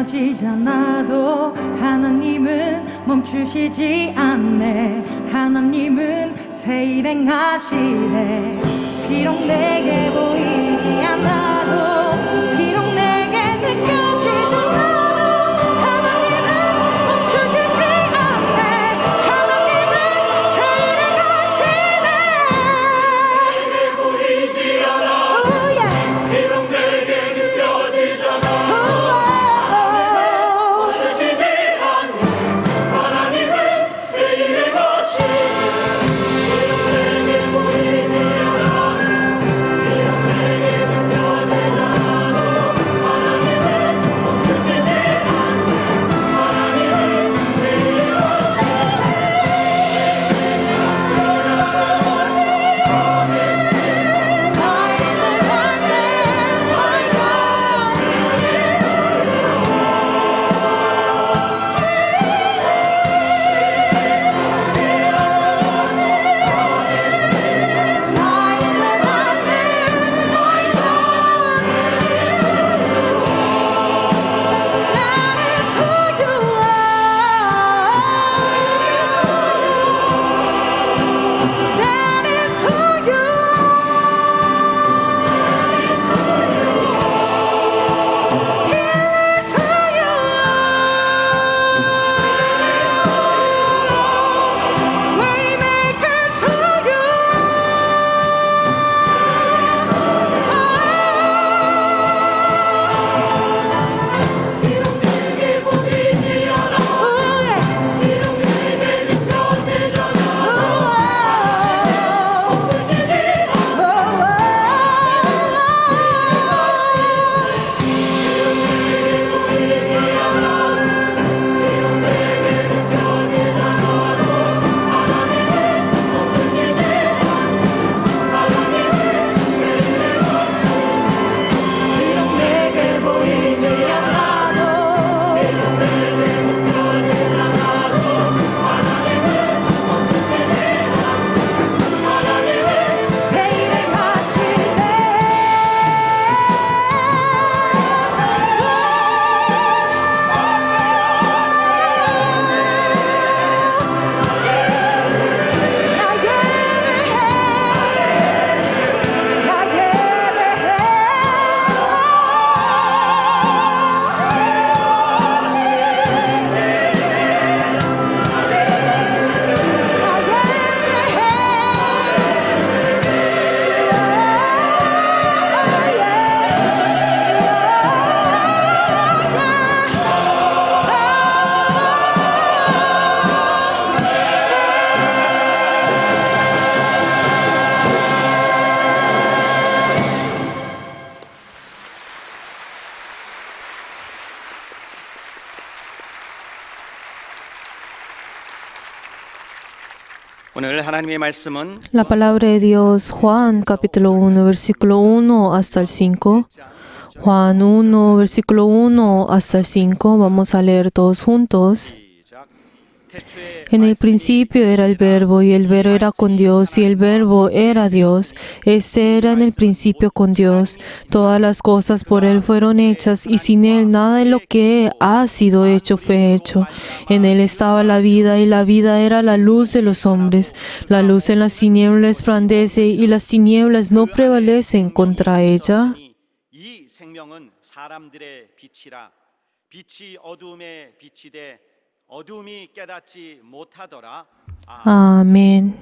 느껴지잖아도 하나님은 멈추시지 않네. 하나님은 새 일행 하시네. 비록 내게 보이지 않아도 비록 내게 느껴지잖아도 하나님은 멈추시지 않네. 하나님은 새 일행 하시네. 내게 보이지 않아 비록 내게 느껴지잖아 오늘 하나님의 말씀은 La palabra de Dios, Juan capítulo 1, versículo 1 hasta el 5. Juan 1, versículo 1 hasta el 5. Vamos a leer todos juntos. En el principio era el Verbo, y el Verbo era con Dios, y el Verbo era Dios. Este era en el principio con Dios. Todas las cosas por Él fueron hechas, y sin Él nada de lo que ha sido hecho fue hecho. En Él estaba la vida, y la vida era la luz de los hombres. La luz en las tinieblas resplandece, y las tinieblas no prevalecen contra ella. 이 생명은 사람들의 빛이라. 빛이 어두움에 비치되 어두움이 깨닫지 못하더라. Amén.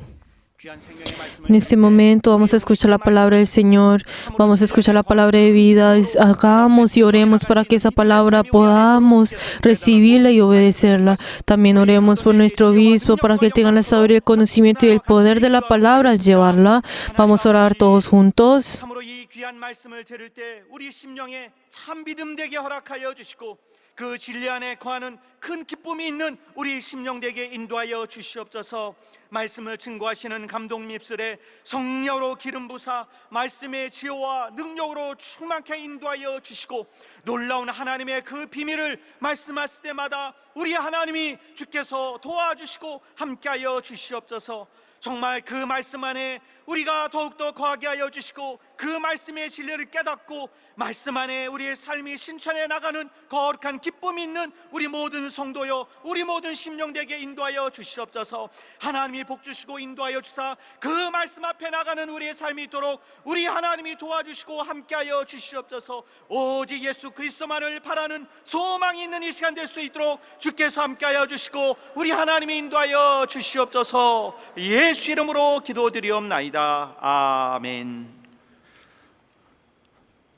귀한 생명의 말씀을 En este momento vamos a escuchar la palabra del Señor, vamos a escuchar la palabra de vida. Hagamos y oremos para que esa palabra podamos recibirla y obedecerla. También oremos por nuestro obispo para que tenga la sabiduría, el conocimiento y el poder de la palabra al llevarla. Vamos a orar todos juntos. 참으로 이 귀한 말씀을 들을 때 우리 심령에 참 믿음 되게 허락하여 주시고 그 진리 안에 거하는 큰 기쁨이 있는 우리 심령 되게 인도하여 주시옵소서. 말씀을 증거하시는 감독님 입술에 성령으로 기름 부사 말씀의 지혜와 능력으로 충만케 인도하여 주시고 놀라운 하나님의 그 비밀을 말씀하실 때마다 우리 하나님이 주께서 도와주시고 함께하여 주시옵소서. 정말 그 말씀 안에 우리가 더욱더 거하게 하여 주시고 그 말씀의 진리를 깨닫고 말씀 안에 우리의 삶이 신천해 나가는 거룩한 기쁨이 있는 우리 모든 성도여 우리 모든 심령되게 인도하여 주시옵소서. 하나님이 복 주시고 인도하여 주사 그 말씀 앞에 나가는 우리의 삶이 있도록 우리 하나님이 도와주시고 함께하여 주시옵소서. 오직 예수 그리스도만을 바라는 소망이 있는 이 시간 될 수 있도록 주께서 함께하여 주시고 우리 하나님이 인도하여 주시옵소서. 예수 이름으로 기도드리옵나이다. 아멘.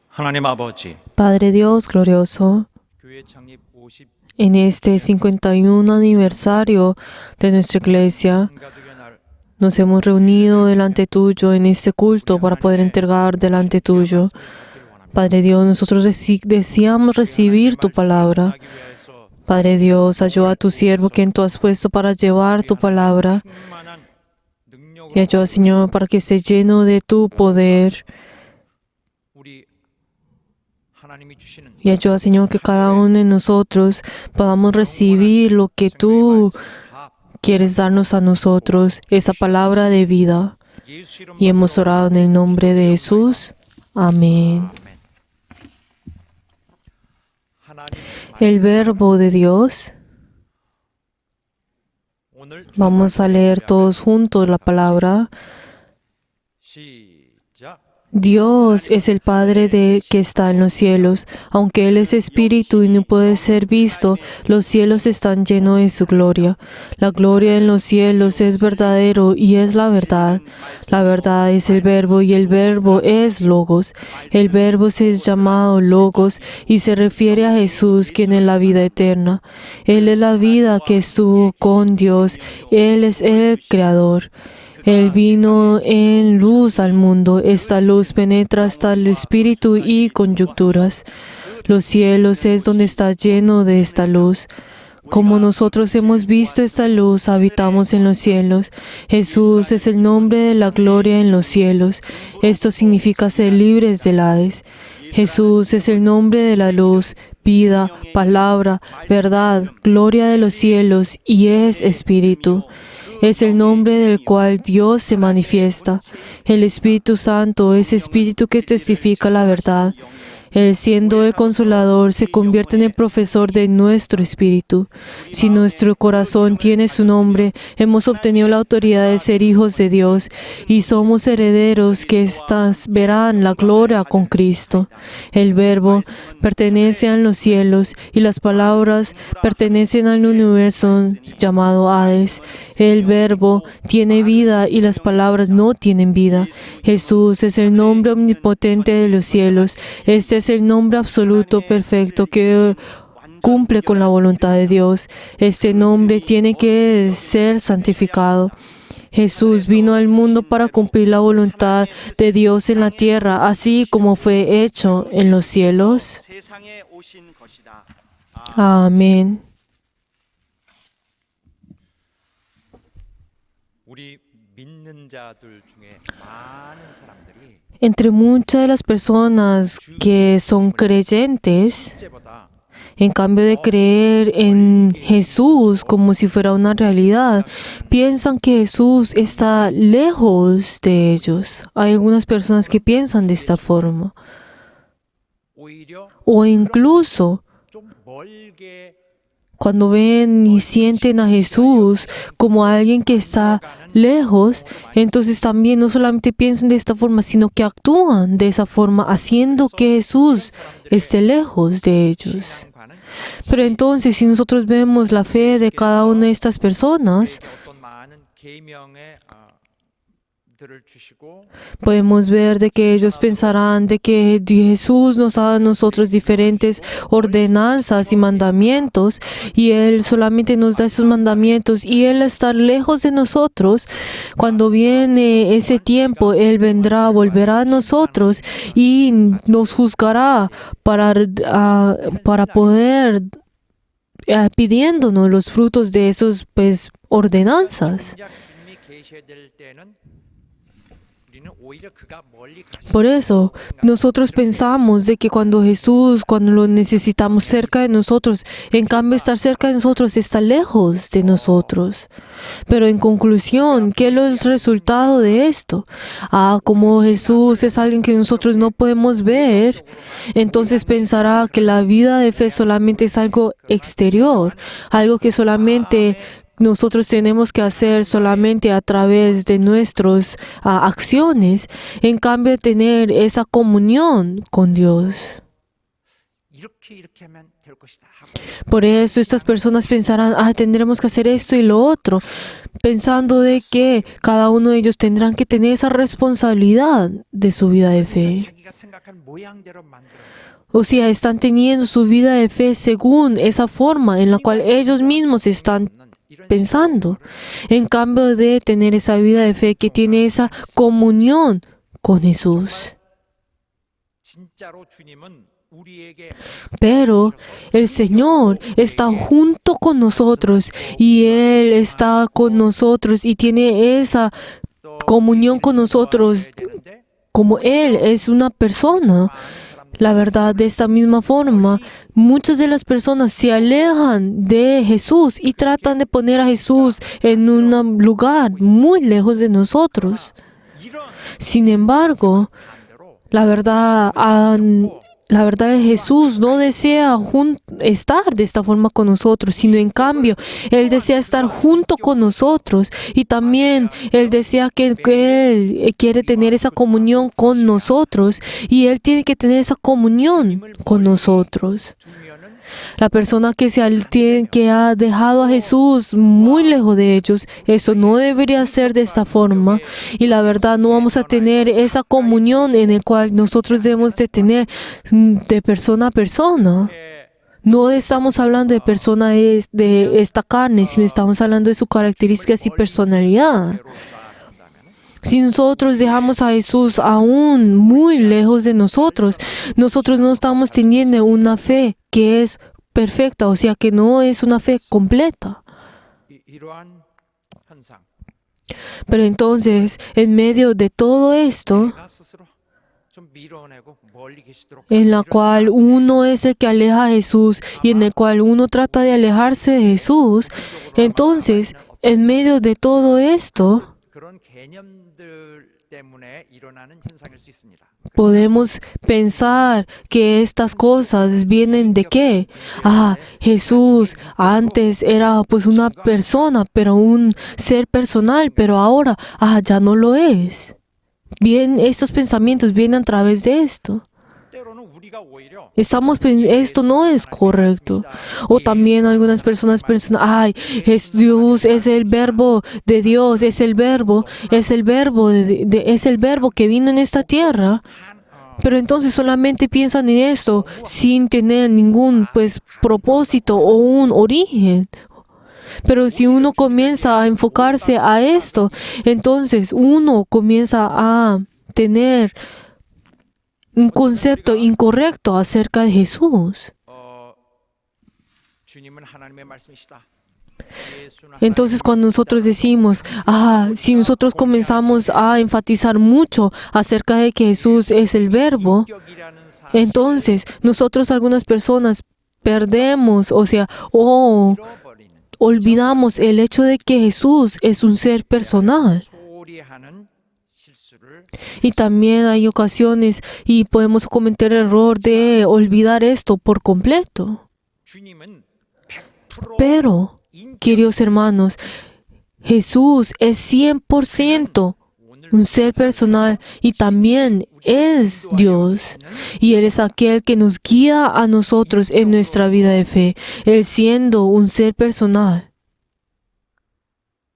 하나님 아버지, Padre Dios glorioso, 교회 창립 50 en este 51 aniversario de nuestra iglesia, 가족의 날 nos hemos reunido delante tuyo en este culto para poder entregar delante tuyo. Padre Dios, nosotros deseamos recibir tu palabra. Padre Dios, ayuda a tu siervo quien tú has puesto para llevar tu palabra. 충만한 능력으로 Y ayuda, Señor, para que esté lleno de tu poder. 우리 하나님이 주시는 Y ayuda, Señor, que cada uno de nosotros podamos recibir lo que tú 다 quieres darnos a nosotros, esa palabra de vida. 예수 이름으로 Y hemos orado en el nombre de Jesús. Amén. 하나님 El verbo de Dios. 오늘 Vamos a leer todos juntos la palabra. 시작. Dios es el Padre que está en los cielos. Aunque Él es espíritu y no puede ser visto, los cielos están llenos de su gloria. La gloria en los cielos es verdadero y es la verdad. La verdad es el verbo y el verbo es Logos. El verbo se es llamado Logos y se refiere a Jesús, quien es la vida eterna. Él es la vida que estuvo con Dios. Él es el Creador. Él vino en luz al mundo. Esta luz penetra hasta el espíritu y conyunturas. Los cielos es donde está lleno de esta luz. Como nosotros hemos visto esta luz, habitamos en los cielos. Jesús es el nombre de la gloria en los cielos. Esto significa ser libres del Hades. Jesús es el nombre de la luz, vida, palabra, verdad, gloria de los cielos y es espíritu. Es el nombre del cual Dios se manifiesta. El Espíritu Santo es espíritu que testifica la verdad. Él, siendo el Consolador, se convierte en el profesor de nuestro espíritu. Si nuestro corazón tiene su nombre, hemos obtenido la autoridad de ser hijos de Dios y somos herederos que verán la gloria con Cristo. El Verbo pertenece a los cielos y las palabras pertenecen al universo llamado Hades. El Verbo tiene vida y las palabras no tienen vida. Jesús es el nombre omnipotente de los cielos. Este es el nombre absoluto perfecto que cumple con la voluntad de Dios. Este nombre tiene que ser santificado. Jesús vino al mundo para cumplir la voluntad de Dios en la tierra, así como fue hecho en los cielos. 세상에 오신 것이다. Amén. 우리 믿는 자들 중에 많은 사람들이 Entre muchas de las personas que son creyentes, 실제보다 En cambio de creer en Jesús como si fuera una realidad, piensan que Jesús está lejos de ellos. Hay algunas personas que piensan de esta forma. 오히려 O incluso 좀 멀게 cuando ven y sienten a Jesús como alguien que está lejos, entonces también no solamente piensan de esta forma, sino que actúan de esa forma, haciendo que Jesús esté lejos de ellos. 신앙과는 Pero entonces, si nosotros vemos la fe de cada una de estas personas, 어떤 많은 계명의 들을 주시고 podemos ver de que ellos pensarán de que Jesús nos da a nosotros diferentes ordenanzas y mandamientos, y Él solamente nos da esos mandamientos, y Él estar lejos de nosotros. Cuando viene ese tiempo, Él vendrá, volverá a nosotros y nos juzgará para poder pidiéndonos los frutos de esos ordenanzas. 정작 주님이 계셔야 될 때는 우리는 오히려 그가 멀리 가시 Por eso, nosotros pensamos de que cuando lo necesitamos cerca de nosotros, en cambio estar cerca de nosotros está lejos de nosotros. Pero en conclusión, ¿qué es el resultado de esto? Como Jesús es alguien que nosotros no podemos ver, entonces pensará que la vida de fe solamente es algo exterior, algo que solamente nosotros tenemos que hacer solamente a través de nuestras acciones, en cambio de tener esa comunión con Dios. 이렇게 하면 될 것이다 하고 Por eso estas personas pensarán, tendremos que hacer esto y lo otro, pensando de que cada uno de ellos tendrán que tener esa responsabilidad de su vida de fe. 자기가 생각한 모양대로 만들어 O sea, están teniendo su vida de fe según esa forma en la cual ellos mismos están pensando. En cambio de tener esa vida de fe que tiene esa comunión con Jesús. 진짜로 주님은 우리에게 Pero el Señor está junto con nosotros y Él está con nosotros y tiene esa comunión con nosotros 되는데 como Él es una persona. La verdad, de esta misma forma, muchas de las personas se alejan de Jesús y tratan de poner a Jesús en un lugar muy lejos de nosotros. 이런 Sin embargo, 반대로 la verdad es Jesús no desea estar de esta forma con nosotros, sino en cambio, Él desea estar junto con nosotros y también Él desea que Él quiere tener esa comunión con nosotros y Él tiene que tener esa comunión con nosotros. 두면은 La persona que ha dejado a Jesús muy lejos de ellos, eso no debería ser de esta forma. Y la verdad, no vamos a tener esa comunión en la cual nosotros debemos de tener de persona a persona. No estamos hablando de persona de esta carne, sino estamos hablando de sus características y personalidad. Si nosotros dejamos a Jesús aún muy lejos de nosotros, nosotros no estamos teniendo una fe que es perfecta, o sea que no es una fe completa. 이러한 현상 Pero entonces, en medio de todo esto, 나 스스로 좀 밀어내고 멀리 계시도록 en la cual uno es el que aleja a Jesús y en el cual uno trata de alejarse de Jesús, entonces, en medio de todo esto, 그런 개념들 때문에 일어나는 현상일 수 있습니다. podemos pensar que estas cosas vienen de qué. Jesús antes era pues una persona, pero un ser personal, pero ahora ya no lo es. Bien, estos pensamientos vienen a través de esto. 때로는 우리가 오히려 Esto no es correcto. O también algunas personas piensan, Dios es el verbo de Dios, es el verbo que vino en esta tierra. Pero entonces solamente piensan en eso sin tener ningún propósito o un origen. Pero si uno comienza a enfocarse a esto, entonces uno comienza a tener un concepto incorrecto acerca de Jesús. 주님은 하나님의 말씀이시다. 예수는 Entonces cuando nosotros decimos, si nosotros comenzamos a enfatizar mucho acerca de que Jesús es el verbo, 인격이라는 사실 entonces nosotros algunas personas perdemos, o olvidamos el hecho de que Jesús es un ser personal. 소홀히하는 실수를 Y también hay ocasiones y podemos cometer el error de olvidar esto por completo. 주님은 100% Pero, queridos hermanos, Jesús es 100% un ser personal y también es Dios. Y Él es aquel que nos guía a nosotros en nuestra vida de fe, Él siendo un ser personal.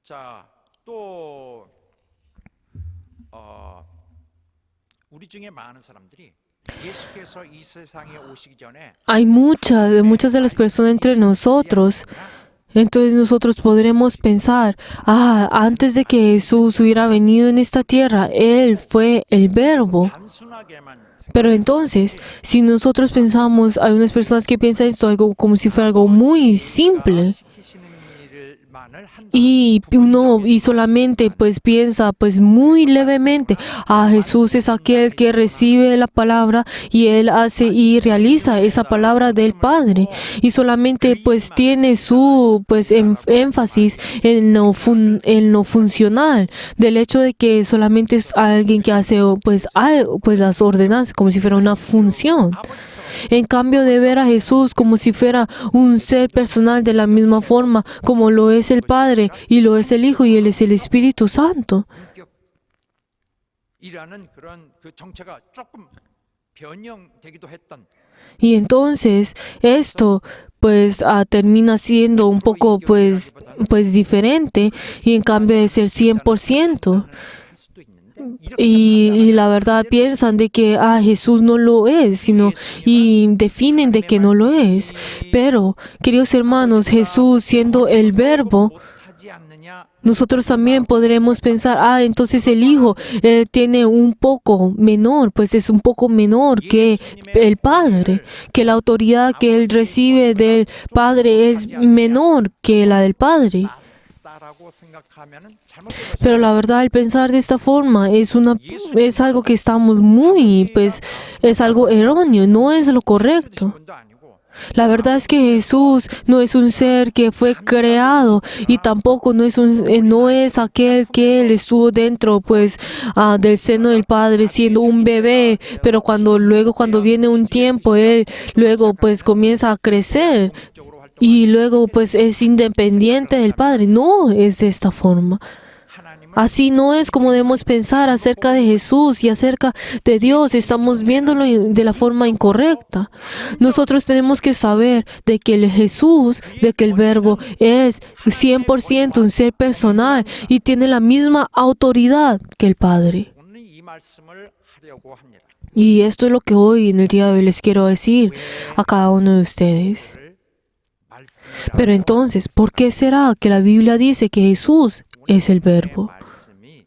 자, 또 우리 중에 많은 사람들이 예수께서 이 세상에 오시기 전에 Hay muchas de las personas entre nosotros. Entonces nosotros podremos pensar, antes de que Jesús hubiera venido en esta tierra, Él fue el Verbo. 단순하게만 Pero entonces, si nosotros pensamos, hay unas personas que piensan esto algo como si fuera algo muy simple. 시키시는 일만을 한다. Y solamente pues piensa pues muy levemente, Jesús es aquel que recibe la palabra y Él hace y realiza esa palabra del Padre. Y solamente pues tiene su pues énfasis en lo funcional, del hecho de que solamente es alguien que hace pues las ordenanzas como si fuera una función. En cambio de ver a Jesús como si fuera un ser personal de la misma forma como lo es el Padre y lo es el Hijo y Él es el Espíritu Santo. 이라는 그런 그 정체가 조금 변형되기도 했던 Y entonces esto pues termina siendo un poco pues diferente y en cambio de ser 100%. Y la verdad piensan de que Jesús no lo es, y definen de que no lo es. Pero, queridos hermanos, Jesús siendo el Verbo, 하지 않느냐 nosotros también podremos pensar, entonces el Hijo tiene un poco menor, pues es un poco menor que el Padre, que la autoridad que Él recibe del Padre es menor que la del Padre. 라고 생각하면은 잘못된 Pero la verdad, el pensar de esta forma es algo que estamos es algo erróneo, no es lo correcto. 분도 아니고 La verdad es que Jesús no es un ser que fue creado y tampoco no es aquel que Él estuvo dentro del seno del Padre siendo un bebé, pero cuando viene un tiempo, Él luego comienza a crecer y luego es independiente del Padre. No es de esta forma. Así no es como debemos pensar acerca de Jesús y acerca de Dios. Estamos viéndolo de la forma incorrecta. Nosotros tenemos que saber de que el Verbo es 100% un ser personal y tiene la misma autoridad que el Padre. 오늘 이 말씀을 하려고 합니다. Y esto es lo que hoy, en el día de hoy, les quiero decir a cada uno de ustedes. 말씀이라고 Pero entonces, ¿por qué será que la Biblia dice que Jesús es el Verbo? 말씀이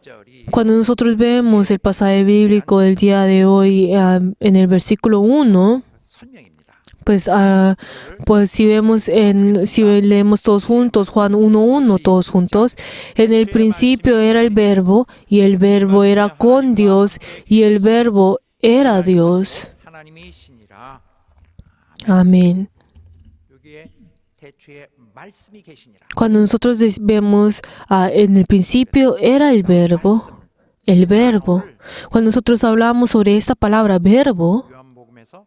1절이 Cuando nosotros vemos el pasaje bíblico del día de hoy en el versículo 1, 설명입니다. si leemos todos juntos, Juan 1:1, todos juntos, en el principio era el Verbo, y el Verbo era con Dios, y el Verbo era Dios. 하나님이시니라. Amén. 여기에 태초에 말씀이 계시니라. Cuando nosotros vemos en el principio era el Verbo. Cuando nosotros hablamos sobre esta palabra verbo, 요한복음에서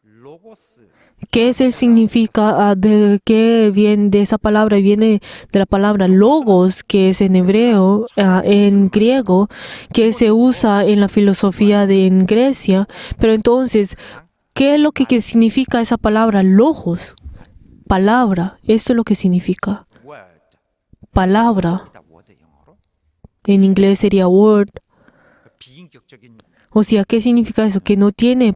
로고스 ¿qué es el significado de qué viene de esa palabra? Viene de la palabra logos, que es en hebreo, en griego, que se usa en la filosofía en Grecia. Pero entonces, ¿qué es lo que significa esa palabra logos? Palabra. Esto es lo que significa. word. Palabra. word 영어로 En inglés sería word. 비인격적인 O sea, ¿qué significa eso? Que no tiene,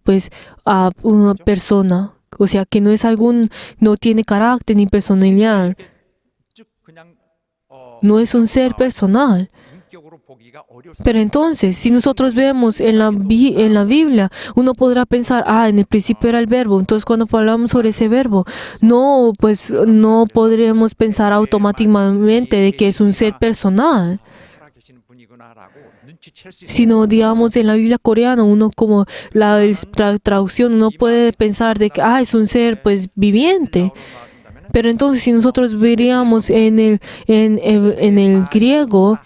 a una persona. O sea, que no tiene carácter ni personalidad. 즉 그냥 No es un ser personal. 인격으로 보기가 어려울 수 Pero entonces, si nosotros vemos en la Biblia, uno podrá pensar, en el principio era el verbo. Entonces, cuando hablamos sobre ese verbo, no podremos pensar automáticamente de que es un ser personal. 살아계시는 분이구나 sino digamos en la Biblia coreana, uno como la traducción, uno puede pensar de que es un ser pues viviente. Pero entonces si nosotros veríamos en el griego,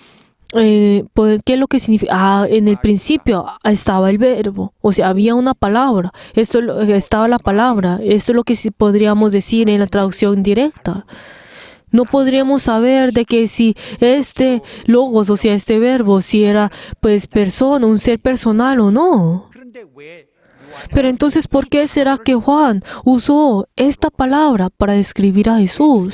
pues, ¿qué es lo que significa? En el principio estaba el verbo, o sea, había una palabra, estaba la palabra, esto es lo que podríamos decir en la traducción directa. No podríamos saber de que si este logos, o sea, este verbo, si era pues persona, un ser personal o no. Pero entonces, ¿por qué será que Juan usó esta palabra para describir a Jesús?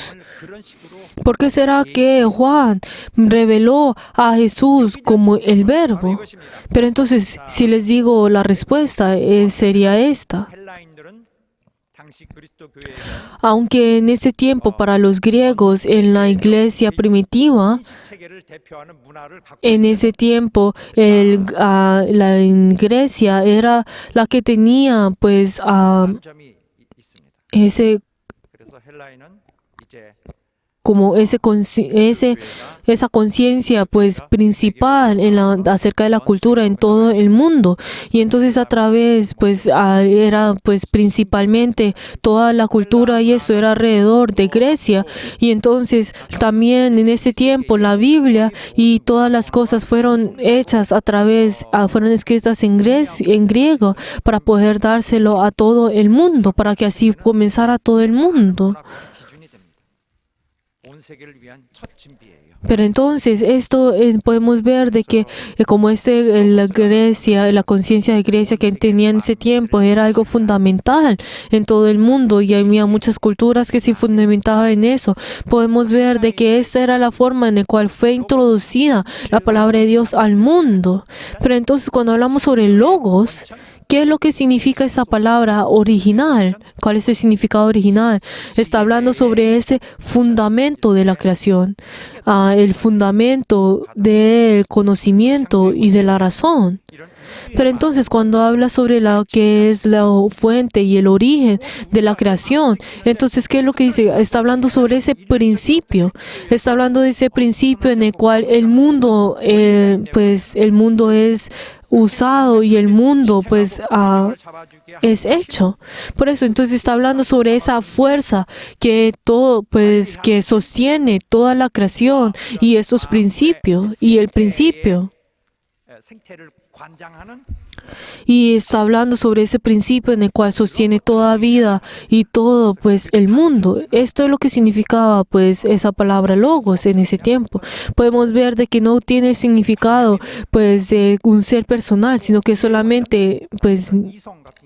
¿Por qué será que Juan reveló a Jesús como el verbo? Pero entonces, si les digo la respuesta, sería esta. Aunque en ese tiempo para los griegos en la iglesia primitiva, en ese tiempo en Grecia era la que tenía pues esa conciencia pues principal acerca de la cultura en todo el mundo, y entonces a través pues era pues principalmente toda la cultura, y eso era alrededor de Grecia, y entonces también en ese tiempo la Biblia y todas las cosas fueron hechas fueron escritas en griego para poder dárselo a todo el mundo, para que así comenzara todo el mundo. Pero entonces esto podemos ver de que como la conciencia de Grecia que tenía en ese tiempo era algo fundamental en todo el mundo, y había muchas culturas que se fundamentaban en eso. Podemos ver de que esa era la forma en la cual fue introducida la palabra de Dios al mundo. Pero entonces cuando hablamos sobre logos, ¿qué es lo que significa esa palabra original? ¿Cuál es el significado original? Está hablando sobre ese fundamento de la creación, el fundamento del conocimiento y de la razón. Pero entonces cuando habla sobre lo que es la fuente y el origen de la creación, entonces ¿qué es lo que dice? Está hablando sobre ese principio. Está hablando de ese principio en el cual el mundo es usado y el mundo pues es hecho. Por eso entonces está hablando sobre esa fuerza que sostiene toda la creación y estos principios y el principio. Y está hablando sobre ese principio en el cual sostiene toda vida y todo pues el mundo. Esto es lo que significaba pues esa palabra logos en ese tiempo. Podemos ver de que no tiene el significado pues de un ser personal, sino que solamente pues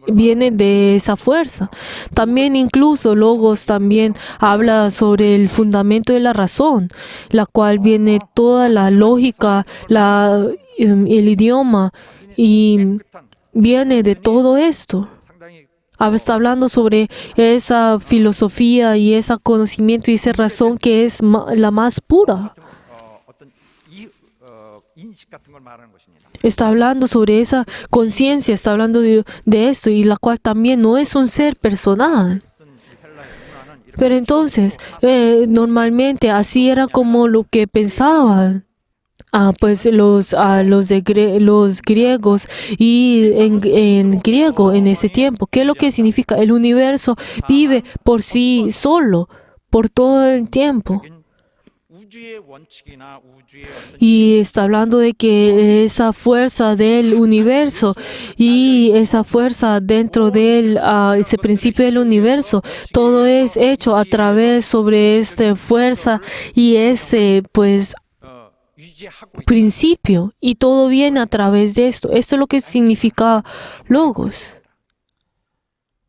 viene de esa fuerza. También incluso logos también habla sobre el fundamento de la razón, la cual viene toda la lógica, el idioma, y viene de todo esto. Está hablando sobre esa filosofía y ese conocimiento y esa razón que es la más pura. Está hablando sobre esa conciencia, está hablando de esto, y la cual también no es un ser personal. Pero entonces, normalmente así era como lo que pensaban. Pues los griegos y en griego en ese tiempo. ¿Qué es lo que significa? El universo vive por sí solo, por todo el tiempo. Y está hablando de que esa fuerza del universo y esa fuerza dentro de ese principio del universo, todo es hecho a través sobre esta fuerza y ese pues principio, y todo viene a través de esto. Esto es lo que significa logos.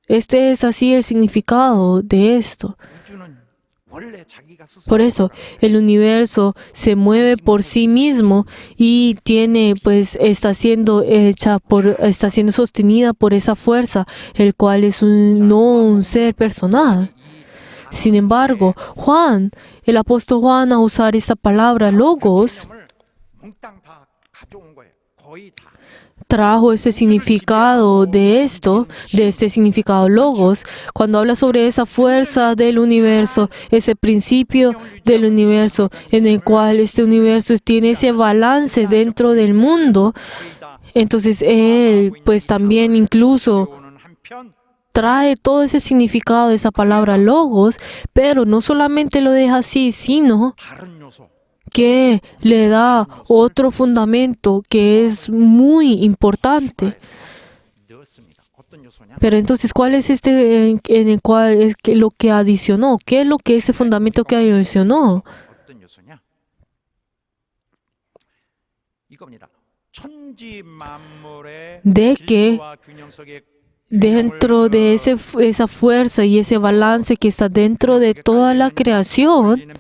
Este es así el significado de esto. Por eso el universo se mueve por sí mismo y está siendo sostenida por esa fuerza, el cual es no un ser personal. Sin embargo, el apóstol Juan, a usar esta palabra logos, trajo ese significado de esto, de este significado logos, cuando habla sobre esa fuerza del universo, ese principio del universo, en el cual este universo tiene ese balance dentro del mundo. Entonces él pues también incluso trae todo ese significado de esa palabra logos, pero no solamente lo deja así, sino que le da otro fundamento que es muy importante. Pero entonces, ¿cuál es en el cual es que lo que adicionó? ¿Qué es lo que ese fundamento que adicionó? De que dentro de esa fuerza y ese balance que está dentro de toda la creación,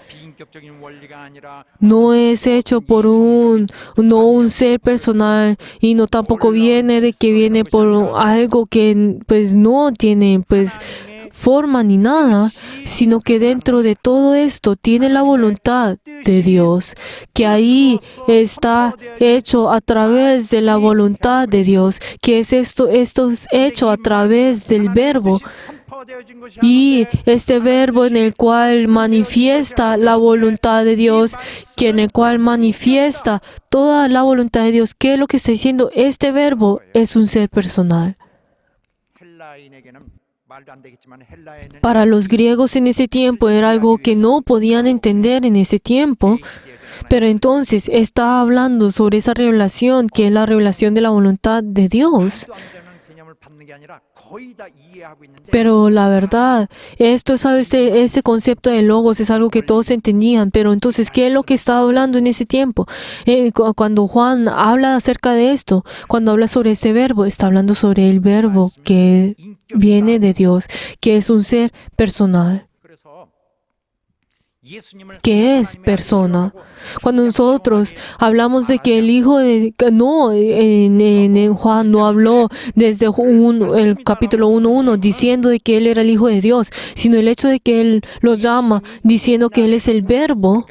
no es hecho por no un ser personal, y no tampoco viene por algo que pues no tiene pues forma ni nada, sino que dentro de todo esto tiene la voluntad de Dios, que ahí está hecho a través de la voluntad de Dios, que es esto es hecho a través del verbo. Y este verbo en el cual manifiesta la voluntad de Dios, que en el cual manifiesta toda la voluntad de Dios. ¿Qué es lo que está diciendo? Este verbo es un ser personal. Para los griegos en ese tiempo era algo que no podían entender en ese tiempo, pero entonces está hablando sobre esa revelación, que es la revelación de la voluntad de Dios. Pero la verdad, ese concepto de logos es algo que todos entendían. Pero entonces, ¿qué es lo que estaba hablando en ese tiempo? Cuando Juan habla acerca de esto, cuando habla sobre este verbo, está hablando sobre el verbo que viene de Dios, que es un ser personal, que es persona. Cuando nosotros hablamos de que el Hijo de... No, en Juan no habló desde el capítulo 1:1 diciendo de que Él era el Hijo de Dios, sino el hecho de que Él lo llama diciendo que Él es el Verbo,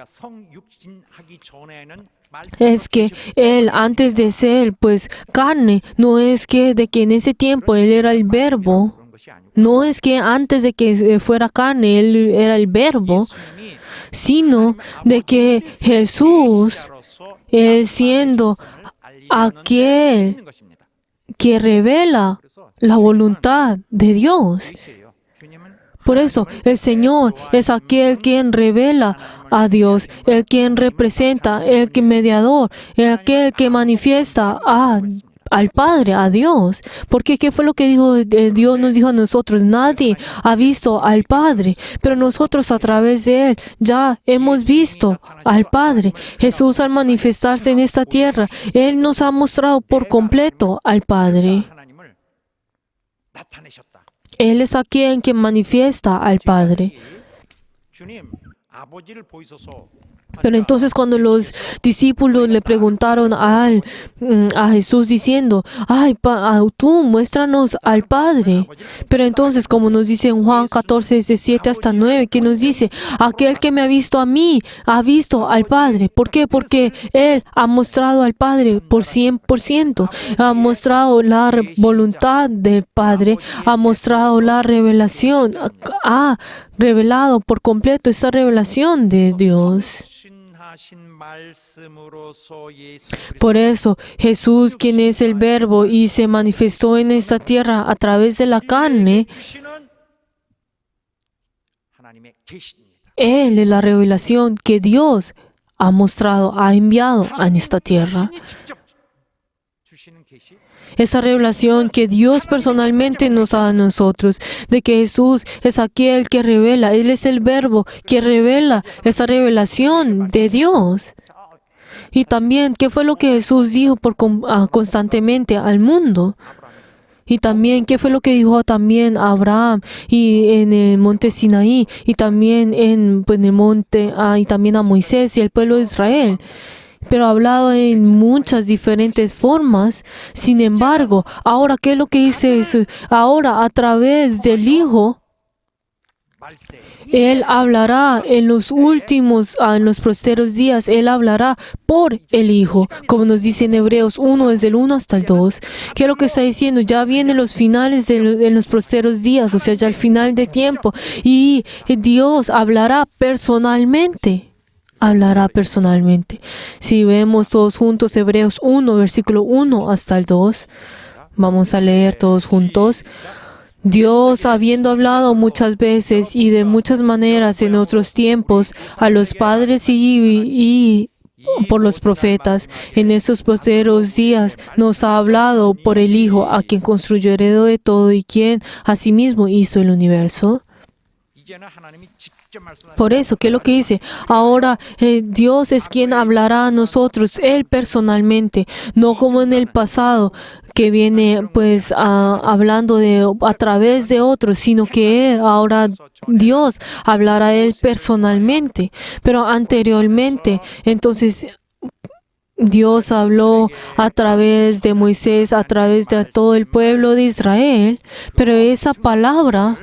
es que Él antes de ser pues carne, no es que en ese tiempo Él era el Verbo, no es que antes de que fuera carne Él era el Verbo, sino de que Jesús es siendo aquel que revela la voluntad de Dios. Por eso, el Señor es aquel quien revela a Dios, el quien representa, el que mediador, aquel que manifiesta al Padre, a Dios. Porque ¿qué fue lo que Dios nos dijo a nosotros? Nadie ha visto al Padre, pero nosotros a través de Él ya hemos visto al Padre. Jesús, al manifestarse en esta tierra, Él nos ha mostrado por completo al Padre. Él es aquel que manifiesta al Padre. Pero entonces cuando los discípulos le preguntaron a Jesús diciendo, tú muéstranos al Padre. Pero entonces, como nos dice en Juan 14, de 7 hasta 9, que nos dice, aquel que me ha visto a mí, ha visto al Padre. ¿Por qué? Porque Él ha mostrado al Padre por 100%. Ha mostrado la voluntad del Padre, ha mostrado la revelación, ha revelado por completo esa revelación de Dios. Por eso, Jesús, quien es el Verbo y se manifestó en esta tierra a través de la carne, Él es la revelación que Dios ha mostrado, ha enviado en esta tierra. Esa revelación que Dios personalmente nos da a nosotros, de que Jesús es aquel que revela, Él es el Verbo que revela esa revelación de Dios. Y también, ¿qué fue lo que Jesús dijo constantemente al mundo? Y también, ¿qué fue lo que dijo también a Abraham y en el monte Sinaí? Y también en el monte, y también a Moisés y al pueblo de Israel. Pero ha hablado en muchas diferentes formas. Sin embargo, ahora, ¿qué es lo que dice Jesús? Ahora, a través del Hijo, Él hablará en los últimos, en los posteros días, Él hablará por el Hijo, como nos dice en Hebreos 1, desde el 1 hasta el 2. ¿Qué es lo que está diciendo? Ya vienen los finales de los posteros días, o sea, ya el final de tiempo, y Dios hablará personalmente. Hablará personalmente. Si vemos todos juntos Hebreos 1, versículo 1 hasta el 2, vamos a leer todos juntos. Dios, habiendo hablado muchas veces y de muchas maneras en otros tiempos a los padres y por los profetas, en estos posteros días nos ha hablado por el Hijo, a quien construyó, heredó de todo y quien asimismo hizo el universo. Por eso, ¿qué es lo que dice? Ahora Dios es quien hablará a nosotros, Él personalmente, no como en el pasado, que viene pues hablando a través de otros, sino que ahora Dios hablará a Él personalmente. Pero anteriormente, entonces, Dios habló a través de Moisés, a través de todo el pueblo de Israel, pero esa palabra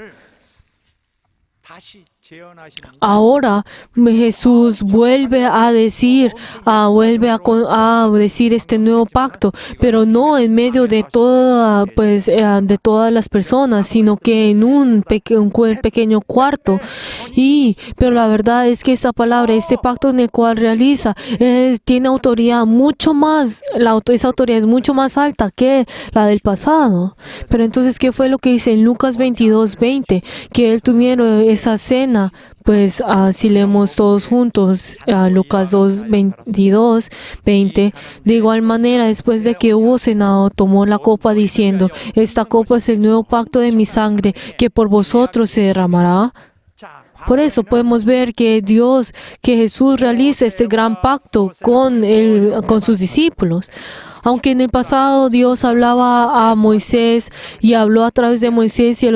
ahora Jesús vuelve a decir, a decir este nuevo pacto, pero no en medio de de todas las personas, sino que en un pequeño cuarto. Pero la verdad es que esa palabra, este pacto en el cual realiza, tiene autoridad mucho más, esa autoridad es mucho más alta que la del pasado. Pero entonces, ¿qué fue lo que dice en Lucas 22:20? Que Él tuvieron esa cena. Pues si leemos todos juntos Lucas 22:20, de igual manera, después de que hubo cenado, tomó la copa diciendo: esta copa es el nuevo pacto de mi sangre, que por vosotros se derramará. Por eso podemos ver que Jesús realiza este gran pacto con sus discípulos. Aunque en el pasado Dios hablaba a Moisés y habló a través de Moisés y a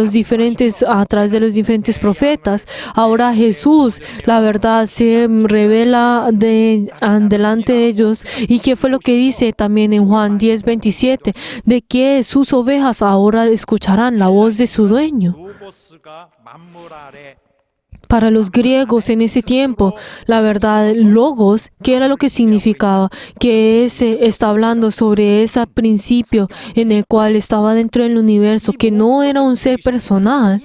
través de los diferentes profetas, ahora Jesús, la verdad, se revela delante de ellos. ¿Y qué fue lo que dice también en Juan 10:27? De que sus ovejas ahora escucharán la voz de su dueño. Para los griegos en ese tiempo, la verdad, logos, ¿qué era lo que significaba? Que está hablando sobre ese principio en el cual estaba dentro del universo, que no era un ser personal.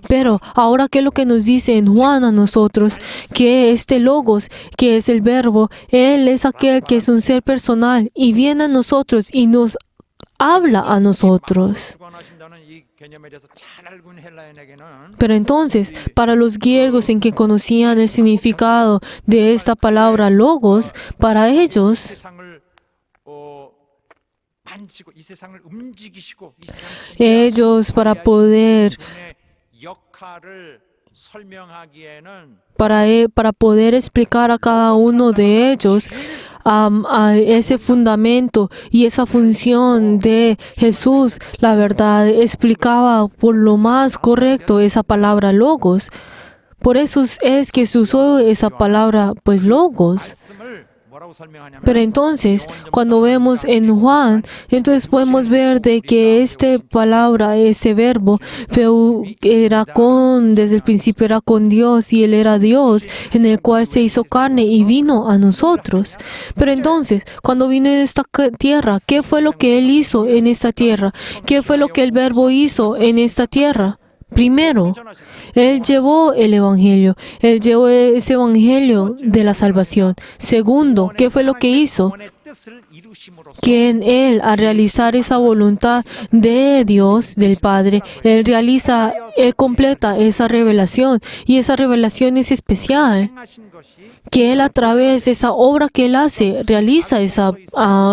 Pero ahora, ¿qué es lo que nos dice en Juan a nosotros? Que este logos, que es el verbo, Él es aquel que es un ser personal y viene a nosotros y nos habla a nosotros. Pero entonces, para los griegos en que conocían el significado de esta palabra logos, para ellos para poder explicar a cada uno de ellos a ese fundamento y esa función de Jesús, la verdad, explicaba por lo más correcto esa palabra logos. Por eso es que se usó esa palabra, pues, logos. Pero entonces, cuando vemos en Juan, entonces podemos ver de que esta palabra, ese verbo, desde el principio era con Dios y Él era Dios, en el cual se hizo carne y vino a nosotros. Pero entonces, cuando vino en esta tierra, ¿qué fue lo que Él hizo en esta tierra? ¿Qué fue lo que el verbo hizo en esta tierra? Primero, Él llevó el Evangelio. Él llevó ese Evangelio de la salvación. Segundo, ¿qué fue lo que hizo? Que en Él, al realizar esa voluntad de Dios, del Padre, Él completa esa revelación. Y esa revelación es especial. Que Él, a través de esa obra que Él hace, realiza esa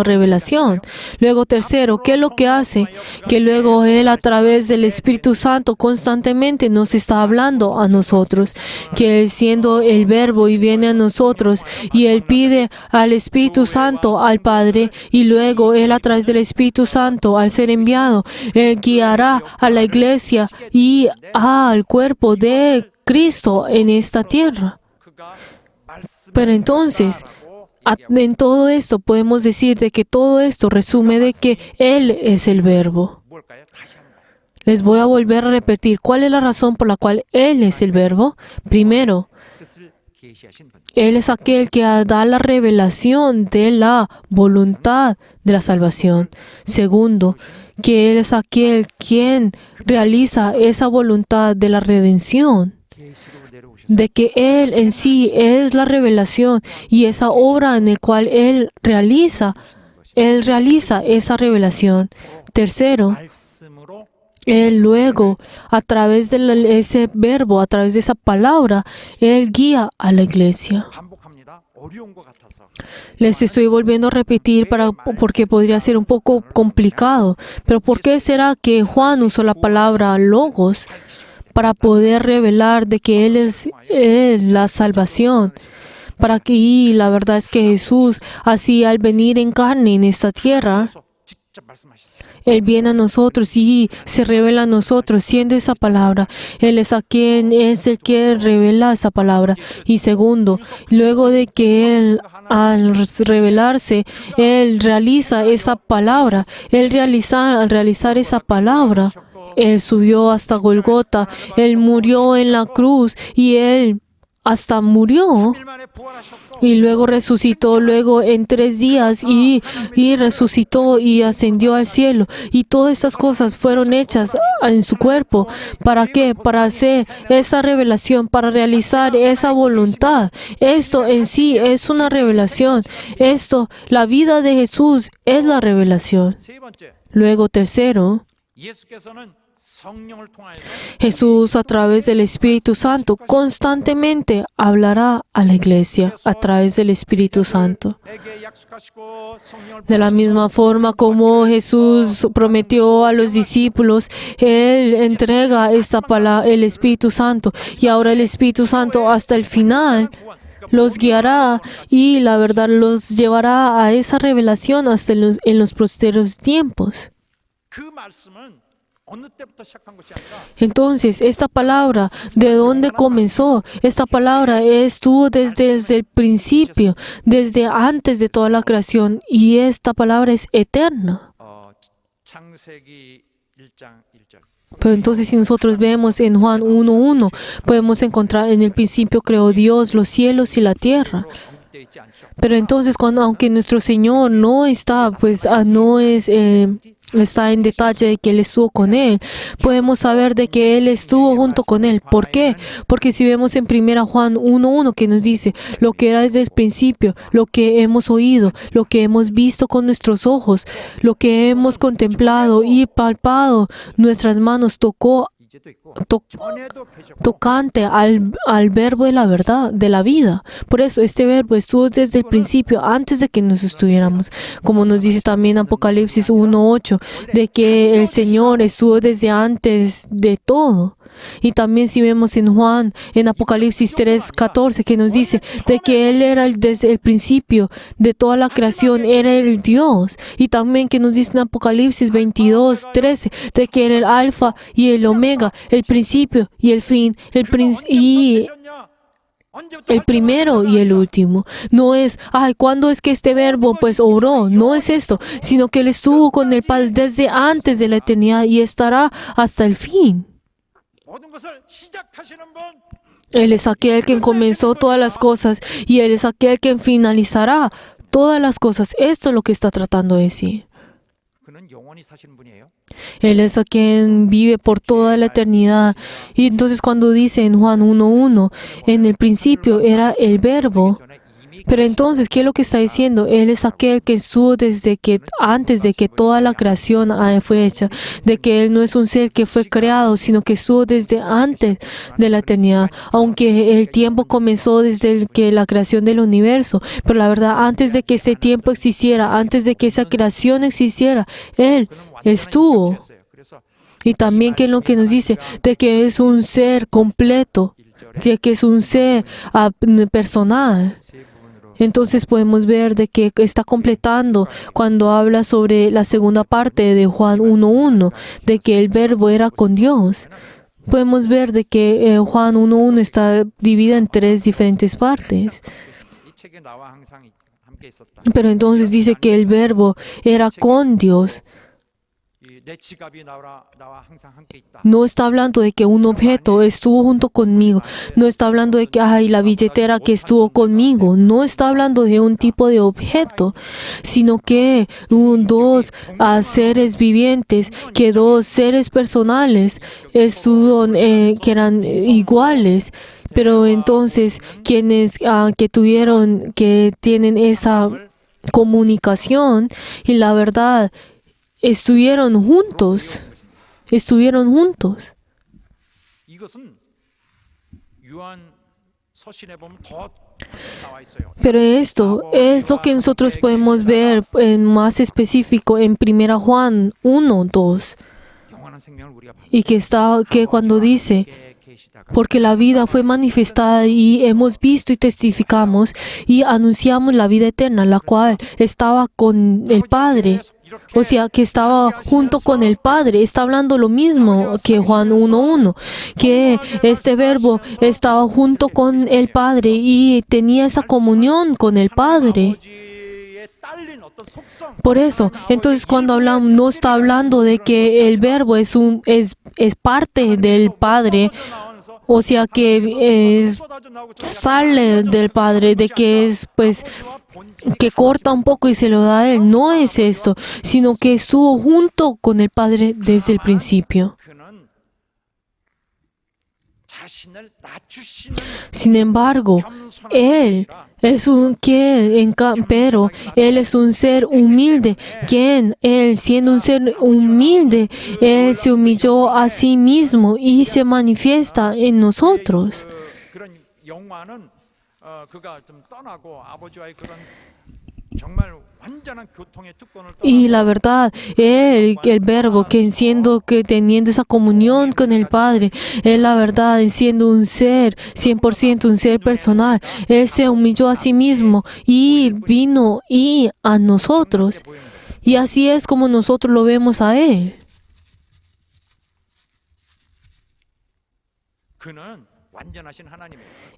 revelación. Luego, tercero, ¿qué es lo que hace? Que luego Él, a través del Espíritu Santo, constantemente nos está hablando a nosotros. Que Él, siendo el Verbo, y viene a nosotros, y Él pide al Espíritu Santo, al Padre, y luego Él, a través del Espíritu Santo, al ser enviado, Él guiará a la iglesia y al cuerpo de Cristo en esta tierra. Pero entonces, en todo esto podemos decir de que todo esto resume de que Él es el Verbo. Les voy a volver a repetir cuál es la razón por la cual Él es el Verbo. Primero, 뜻을 계시하신 분. Él es aquel que da la revelación de la voluntad de la salvación. Segundo, que Él es aquel quien realiza esa voluntad de la redención, 계시로 내려오셔서 de que Él en sí es la revelación y esa obra en la cual Él realiza esa revelación. Tercero, 말씀으로 Él luego, a través de ese verbo, a través de esa palabra, Él guía a la iglesia. 반복합니다. 어려운 것 같아서. Les estoy volviendo a repetir porque podría ser un poco complicado. Pero ¿por qué será que Juan usó la palabra logos para poder revelar de que Él es la salvación? Y la verdad es que Jesús, así al venir en carne en esta tierra, 직접 말씀하셨어요. Él viene a nosotros y se revela a nosotros siendo esa palabra. Él es a quien es el que revela esa palabra. Y segundo, luego de que Él al revelarse, Él realiza esa palabra. Al realizar esa palabra, Él subió hasta Golgota. Él murió en la cruz y Él hasta murió. 3일 만에 부활하셨고 Y luego resucitó luego en 3 días y resucitó y ascendió al cielo. Y todas estas cosas fueron hechas en su cuerpo. ¿Para qué? Para hacer esa revelación, para realizar esa voluntad. Esto en sí es una revelación. La vida de Jesús es la revelación. 세 번째, Luego tercero, 예수께서는 성령을 통하여서 Jesús a través del Espíritu Santo constantemente hablará a la iglesia a través del Espíritu Santo. 에게 약속하시고 성령을 De la misma forma como Jesús prometió a los discípulos, Él entrega el Espíritu Santo y ahora el Espíritu Santo hasta el final los guiará y la verdad los llevará a esa revelación hasta en los posteriores tiempos. 그 말씀은 어느 때부터 시작한 것이 아니라 Entonces, esta palabra, ¿de dónde comenzó? Esta palabra estuvo desde el principio, desde antes de toda la creación, y esta palabra es eterna. 창세기 1장 1절. Pero entonces, si nosotros vemos en Juan 1:1, podemos encontrar en el principio creó Dios los cielos y la tierra. 언급되어 있지 않죠. Pero entonces, aunque nuestro Señor no está, está en detalle de que Él estuvo con Él, podemos saber de que Él estuvo junto con Él. ¿Por qué? Porque si vemos en 1 Juan 1:1 que nos dice, lo que era desde el principio, lo que hemos oído, lo que hemos visto con nuestros ojos, lo que hemos contemplado y palpado, nuestras manos tocó 이제도 있고 to- 전에도 계셨고 tocante al verbo de la verdad, de la vida. Por eso este verbo estuvo desde el principio, antes de que nos estuviéramos. Como nos dice también Apocalipsis 1:8, de que el Señor estuvo desde antes de todo. Y también si vemos en Apocalipsis 3:14, que nos dice de que Él era desde el principio de toda la creación, era el Dios. Y también que nos dice en Apocalipsis 22:13, de que era el alfa y el omega, el principio y el fin, el primero y el último. No es, ¿cuándo es que este verbo pues obró? No es esto, sino que Él estuvo con el Padre desde antes de la eternidad y estará hasta el fin. 모든 것을 시작하시는 분 Él es aquel quien comenzó todas las cosas y Él es aquel quien finalizará todas las cosas. Esto es lo que está tratando de decir. 그는 영원히 사시는 분이에요. Él es a quien vive por toda la eternidad. Y entonces cuando dice en Juan 1:1, en el principio era el verbo. 전에 이미 Pero entonces, ¿qué es lo que está diciendo? Él es aquel que estuvo antes de que toda la creación fue hecha, de que Él no es un ser que fue creado, sino que estuvo desde antes de la eternidad, aunque el tiempo comenzó desde la creación del universo, pero la verdad, antes de que ese tiempo existiera, antes de que esa creación existiera, Él estuvo. 그래서 Y también que es lo que nos dice, de que es un ser completo, de que es un ser personal. 세 부분으로 Entonces podemos ver de que está completando cuando habla sobre la segunda parte de Juan 1:1, de que el verbo era con Dios. Podemos ver de que Juan 1:1 está dividida en 3 diferentes partes. 이 책에 나와 항상 함께 있었다. Pero entonces dice que el verbo era con Dios. 이 내 지갑이 나와 항상 함께 있다. No está hablando de que un objeto estuvo junto conmigo. No está hablando de que ay, la billetera que estuvo conmigo. No está hablando de un tipo de objeto, sino que dos seres vivientes, que dos seres personales estuvieron, que eran iguales. Pero entonces quienes que tienen esa comunicación y la verdad estuvieron juntos. 이것은 요한 서신에 보면 더 나와 있어요. Pero esto es lo que nosotros podemos ver más específico en 1 Juan 1, 2. 영원한 생명을 우리가 Y que cuando dice, porque la vida fue manifestada y hemos visto y testificamos y anunciamos la vida eterna, la cual estaba con el Padre. O sea, que estaba junto con el Padre. Está hablando lo mismo que Juan 1:1, que este verbo estaba junto con el Padre y tenía esa comunión con el Padre. Por eso, entonces cuando hablamos, no está hablando de que el verbo es parte del Padre, o sea que sale del Padre, de que es pues que corta un poco y se lo da a Él. No es esto, sino que estuvo junto con el Padre desde el principio. Sin embargo, Él es pero Él es un ser humilde, Él siendo un ser humilde, Él se humilló a sí mismo y se manifiesta en nosotros. Y la verdad, el verbo que teniendo esa comunión con el Padre, Él la verdad, siendo un ser 100%, un ser personal, Él se humilló a sí mismo y vino a nosotros. Y así es como nosotros lo vemos a Él.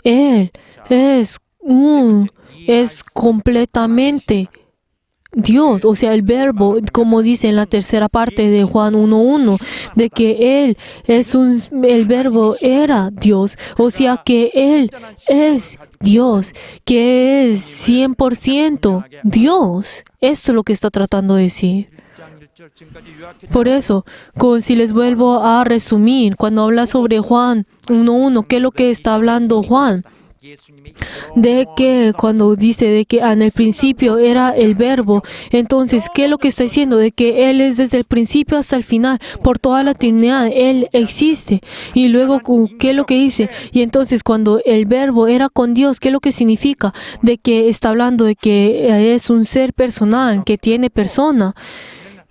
Él es completamente Dios, o sea, el verbo, como dice en la tercera parte de Juan 1:1, de que el verbo era Dios, o sea que Él es Dios, que es 100% Dios. Esto es lo que está tratando de decir. Por eso, si les vuelvo a resumir, cuando habla sobre Juan 1:1, ¿qué es lo que está hablando Juan? De que cuando dice de que en el principio era el verbo, entonces, ¿qué es lo que está diciendo? De que Él es desde el principio hasta el final, por toda la eternidad, Él existe. Y luego, ¿qué es lo que dice? Y entonces, cuando el verbo era con Dios, ¿qué es lo que significa? De que está hablando de que es un ser personal, que tiene persona.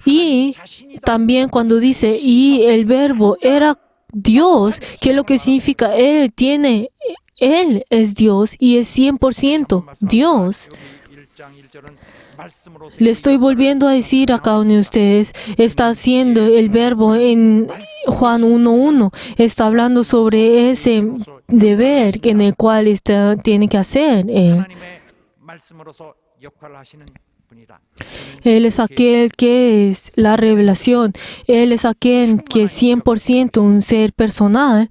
Y también cuando dice, y el verbo era Dios, ¿qué es lo que significa? Él es Dios y es 100% Dios. Le estoy volviendo a decir a cada uno de ustedes, está haciendo el verbo en Juan 1:1, está hablando sobre ese deber en el cual tiene que hacer Él. Él es aquel que es la revelación, Él es aquel que es 100% un ser personal.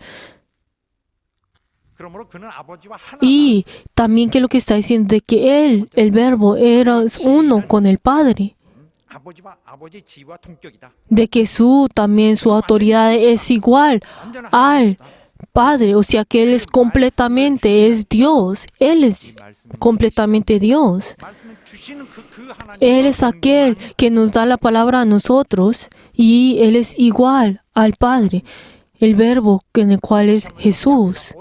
Y también que lo que está diciendo de que Él, el verbo, era uno con el Padre. De que también su autoridad es igual al Padre. O sea que Él es Dios. Él es completamente Dios. Él es aquel que nos da la palabra a nosotros y Él es igual al Padre. El verbo en el cual es Jesús.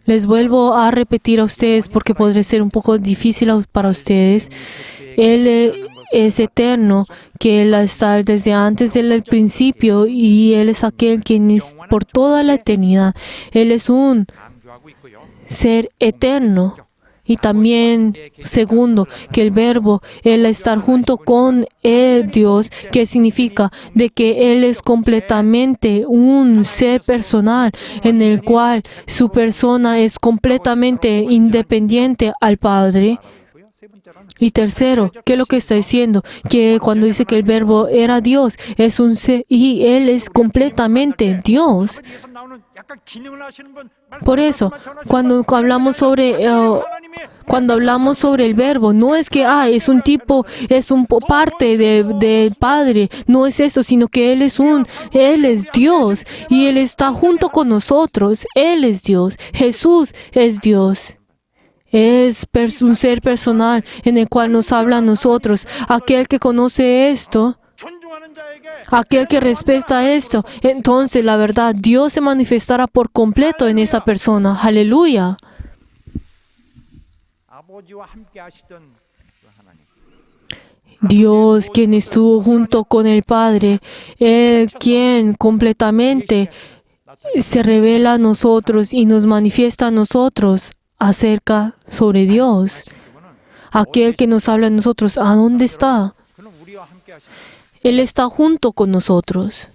Les vuelvo a repetir a ustedes porque podría ser un poco difícil para ustedes. Él es eterno, que Él está desde antes del principio y Él es aquel quien es por toda la eternidad. Él es un ser eterno. Y también, segundo, que el verbo, Él estar junto con el Dios, que significa de que Él es completamente un ser personal en el cual su persona es completamente independiente al Padre. 세 번째로는 Y tercero, ¿qué es lo que está diciendo? Que cuando dice que el verbo era Dios, es un ser, y Él es completamente Dios. 아버지에서 나오는 약간 기능을 하시는 분 Por eso, cuando hablamos sobre el verbo, no es que es un tipo, parte del Padre, no es eso, sino que Él es Dios y Él está junto con nosotros. Él es Dios, Jesús es Dios. Es un ser personal en el cual nos habla a nosotros. Aquel que conoce esto, 존중하는 자에게 aquel que respeta esto, entonces la verdad, Dios se manifestará por completo en esa persona. Aleluya. 아버지와 함께 하시던 그 하나님. Dios, quien estuvo junto con el Padre, Él quien completamente se revela a nosotros y nos manifiesta a nosotros acerca sobre Dios. Aquel que nos habla a nosotros, ¿a dónde está? 그는 우리와 함께 하십니다. Él está junto con nosotros.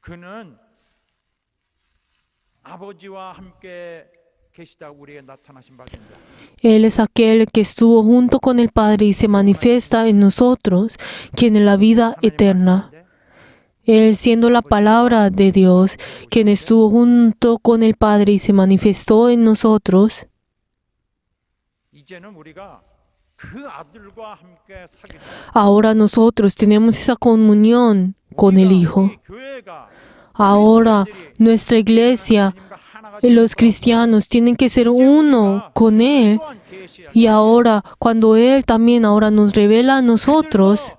그는 아버지와 함께 계시다 우리에게 나타나신 바 됩니다. Él es aquel que estuvo junto con el Padre y se manifiesta en nosotros, quien es la vida eterna. Él siendo la palabra de Dios, quien estuvo junto con el Padre y se manifestó en nosotros, 이제는 우리가 그 아들과 함께 사귀는 ahora nosotros tenemos esa comunión con el Hijo. 교회가 Ahora nuestra iglesia, los cristianos tienen que ser uno con Él. 또한 계시한 Y ahora, cuando Él también ahora nos revela a nosotros,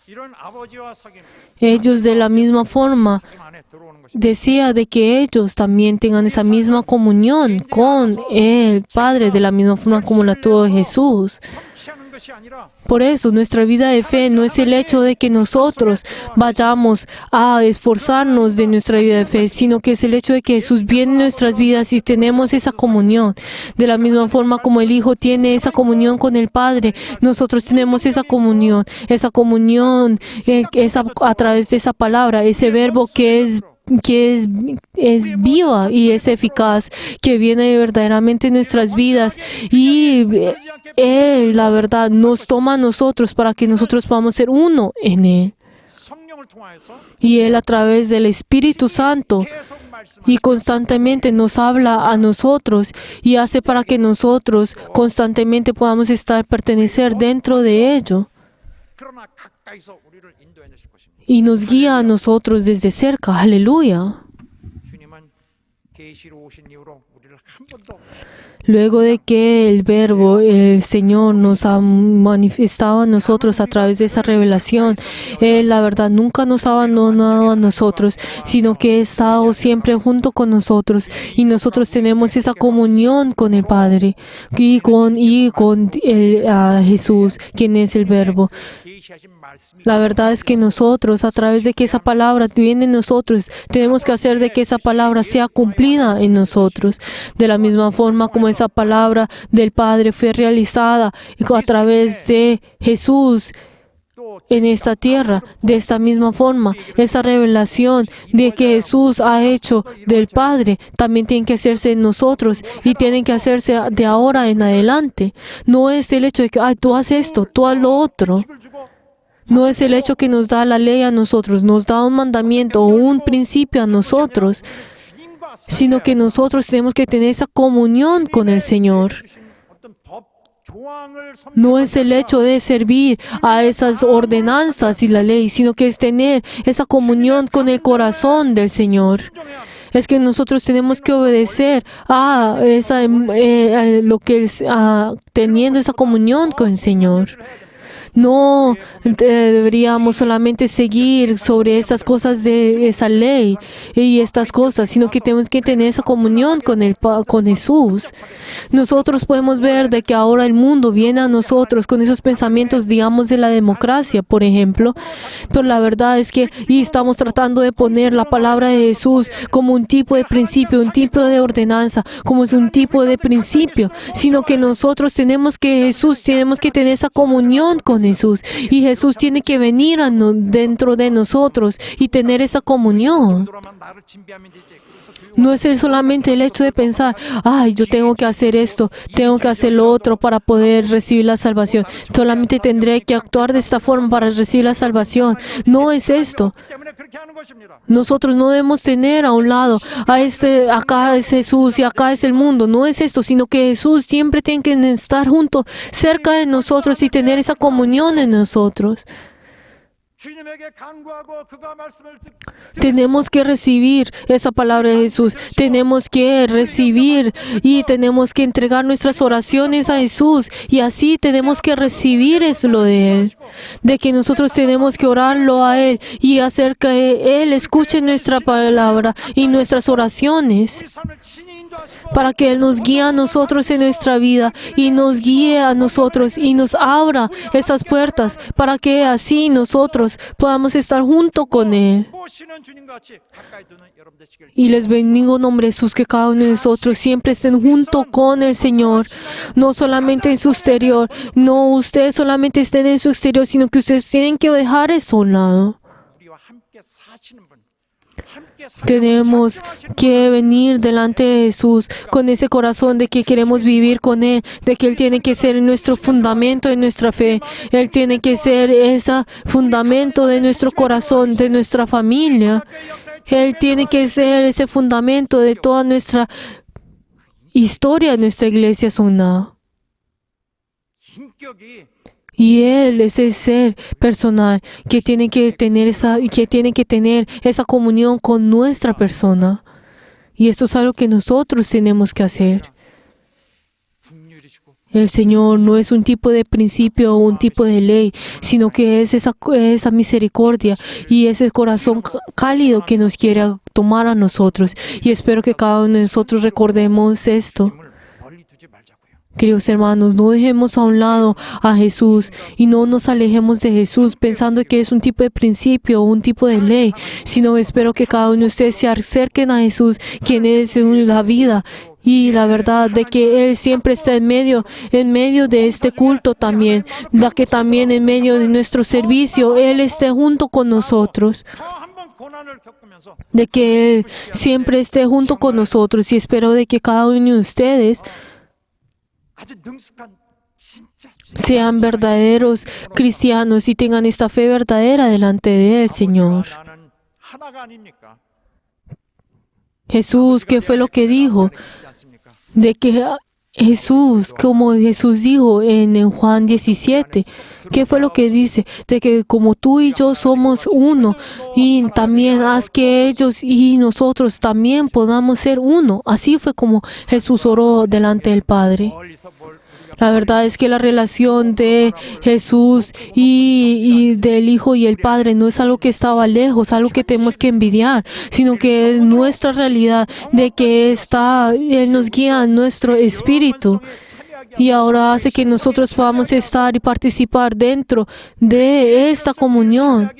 이런 아버지와 사귐 ellos de la misma forma 안에 들어오는 것입니다. desea de que ellos también tengan esa misma comunión con el Padre de la misma forma como la tuvo Jesús. 성취하는 것이 아니라 Por eso nuestra vida de fe no es el hecho de que nosotros vayamos a esforzarnos de nuestra vida de fe, sino que es el hecho de que Jesús viene en nuestras vidas y tenemos esa comunión. De la misma forma como el Hijo tiene esa comunión con el Padre, nosotros tenemos esa comunión es a través de esa palabra, ese verbo que es viva y es eficaz, que viene verdaderamente en nuestras vidas y Él, la verdad, nos toma a nosotros para que nosotros podamos ser uno en Él. 성령을 통하여서 Y Él a través del Espíritu Santo 계속 말씀하시고 y constantemente nos habla a nosotros y hace para que nosotros constantemente podamos pertenecer dentro de ello. 그러나 가까이서 우리를 인도해 주실 것입니다. Y nos guía a nosotros desde cerca. Aleluya. 주님은 계시로 오신 이후로 우리를 한 번도 Luego de que el Verbo, el Señor, nos ha manifestado a nosotros a través de esa revelación, Él, la verdad, nunca nos ha abandonado a nosotros, sino que ha estado siempre junto con nosotros. Y nosotros tenemos esa comunión con el Padre y con Jesús, quien es el Verbo. 계시하신 말씀이 La verdad es que nosotros, a través de que esa palabra viene en nosotros, tenemos que hacer de que esa palabra sea cumplida en nosotros. De la misma forma como esa palabra del Padre fue realizada a través de Jesús 또 en esta tierra, de esta misma forma, esa revelación de que Jesús ha hecho del Padre también tiene que hacerse en nosotros y tienen que hacerse de ahora en adelante. No es el hecho de que, tú haces esto, tú haz lo otro. 을 주고 No es el hecho que nos da la ley a nosotros, nos da un mandamiento o un principio a nosotros, 주님과 sino que nosotros tenemos que tener esa comunión con el Señor. 주신 어떤 법 조항을 No es el hecho de servir a esas ordenanzas y la ley, sino que es tener esa comunión con el corazón del Señor. Es que nosotros tenemos que obedecer a teniendo esa comunión con el Señor. No deberíamos solamente seguir sobre esas cosas de esa ley y estas cosas, sino que tenemos que tener esa comunión con Jesús. Nosotros podemos ver de que ahora el mundo viene a nosotros con esos pensamientos, digamos, de la democracia, por ejemplo, pero la verdad es que estamos tratando de poner la palabra de Jesús como un tipo de principio, un tipo de ordenanza, como es un tipo de principio, sino que nosotros tenemos que tener esa comunión con Jesús. Y Jesús tiene que venir dentro de nosotros y tener esa comunión. 정도로만 나를 준비하면 되지. 그래서 교회 No es solamente el hecho de pensar, ay, yo tengo que hacer esto, tengo que hacer lo otro para poder recibir la salvación. Solamente tendré que actuar de esta forma para recibir la salvación. No es esto. 때문에 그렇게 하는 것입니다. Nosotros no debemos tener a un lado, acá es Jesús y acá es el mundo. No es esto, sino que Jesús siempre tiene que estar junto, cerca de nosotros y tener esa comunión en nosotros. 주님에게 간구하고 그가 말씀을 Tenemos que recibir esa palabra de Jesús. Tenemos que recibir y tenemos que entregar nuestras oraciones a Jesús. Y así tenemos que recibir eso de Él. De que nosotros tenemos que orarlo a Él y hacer que Él escuche nuestra palabra y nuestras oraciones. 우리 삶을 친히 인도하시고 Para que Él nos guíe a nosotros en nuestra vida y nos guíe a nosotros y nos abra esas puertas para que así nosotros podamos estar junto con Él. 모시는 주님과 같이 가까이 두는 여러분 되시길 Y les bendigo en nombre de Jesús, que cada uno de nosotros siempre estén junto con el Señor, no solamente en su exterior, no ustedes solamente estén en su exterior, sino que ustedes tienen que dejar eso a un lado. 우리와 함께 사시는 분 함께 살고 Tenemos que venir delante de Jesús con ese corazón de que queremos vivir con Él, de que Él tiene que ser nuestro fundamento de nuestra fe. Él tiene que ser ese fundamento de nuestro corazón, de nuestra familia. Él tiene que ser ese fundamento de toda nuestra historia de nuestra iglesia sonada. 인격이 Y Él es el ser personal que tiene que tener esa comunión con nuestra persona. Y esto es algo que nosotros tenemos que hacer. 국률이시고 El Señor no es un tipo de principio o un tipo de ley, sino que es esa misericordia y ese corazón cálido que nos quiere tomar a nosotros. Y espero que cada uno de nosotros recordemos esto. 힘을 멀리 두지 말자고요. Queridos hermanos, no dejemos a un lado a Jesús y no nos alejemos de Jesús pensando que es un tipo de principio o un tipo de ley, sino espero que cada uno de ustedes se acerquen a Jesús, quien es la vida y la verdad, de que Él siempre está en medio de este culto también, de que también en medio de nuestro servicio Él esté junto con nosotros. 더 한번 고난을 겪으면서 De que Él siempre esté junto con nosotros y espero de que cada uno de ustedes 아주 능숙한 진짜 sean verdaderos cristianos y tengan esta fe verdadera delante de Él, Señor. 나는 하나가 아닙니까? Jesús, ¿qué fue lo que dijo? 그렇지 않습니까? De que Jesús, como Jesús dijo en Juan 17, ¿qué fue lo que dice? De que como tú y yo somos uno, y también haz que ellos y nosotros también podamos ser uno. Así fue como Jesús oró delante del Padre. 멀리서 뭘 우리가 La verdad es que la relación de Jesús y del Hijo y el Padre no es algo que estaba lejos, algo que tenemos que envidiar, sino que es nuestra realidad de que Él nos guía en nuestro espíritu. Y ahora hace que nosotros podamos estar y participar dentro de esta comunión.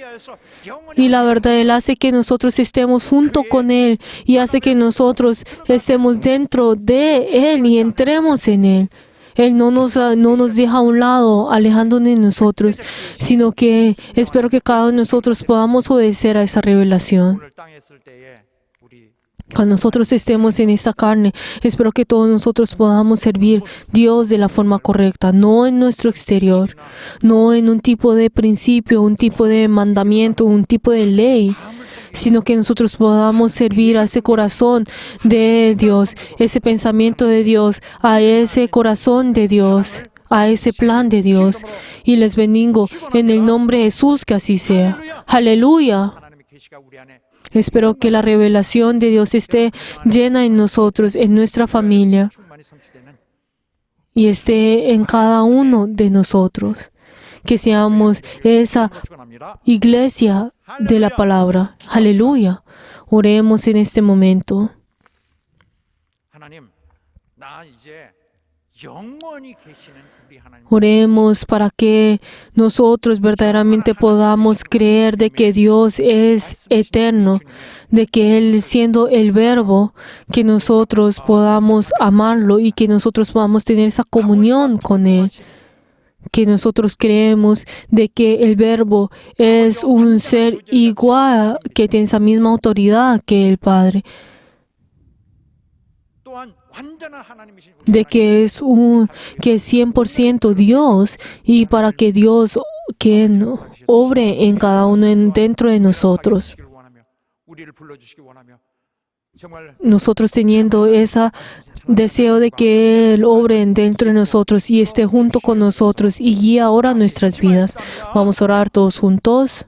Y la verdad, Él hace que nosotros estemos junto con Él y hace que nosotros estemos dentro de Él y entremos en Él. Él no nos deja a un lado, alejándonos de nosotros, sino que espero que cada uno de nosotros podamos obedecer a esa revelación. 오늘 땅에 있을 때에 우리 Cuando nosotros estemos en esta carne, espero que todos nosotros podamos servir a Dios de la forma correcta, no en nuestro exterior, no en un tipo de principio, un tipo de mandamiento, un tipo de ley, sino que nosotros podamos servir a ese corazón de Dios, ese pensamiento de Dios, a ese corazón de Dios, a ese plan de Dios. Y les bendigo en el nombre de Jesús, que así sea. Aleluya. 하나님의 계시가 우리 안에 Espero que la revelación de Dios esté llena en nosotros, en nuestra familia, 충만히 성취되는 y esté en cada uno de nosotros. Que seamos esa 축원합니다. iglesia de la palabra. Aleluya. Oremos en este momento. 하나님, 나 이제 영원히 계시는 우리 하나님 Oremos para que nosotros verdaderamente podamos creer de que Dios es eterno, de que Él siendo el verbo, que nosotros podamos amarlo y que nosotros podamos tener esa comunión con Él. que nosotros creemos de que el Verbo es un ser igual, que tiene esa misma autoridad que el Padre, 또한 완전한 하나님이신 de que es 100% Dios, y para que Dios quien obre en cada uno dentro de nosotros. 우리를 불러주시기 원하며 정말 Nosotros teniendo ese deseo de que Él obre dentro de nosotros y esté junto con nosotros y guíe ahora nuestras vidas. Vamos a orar todos juntos.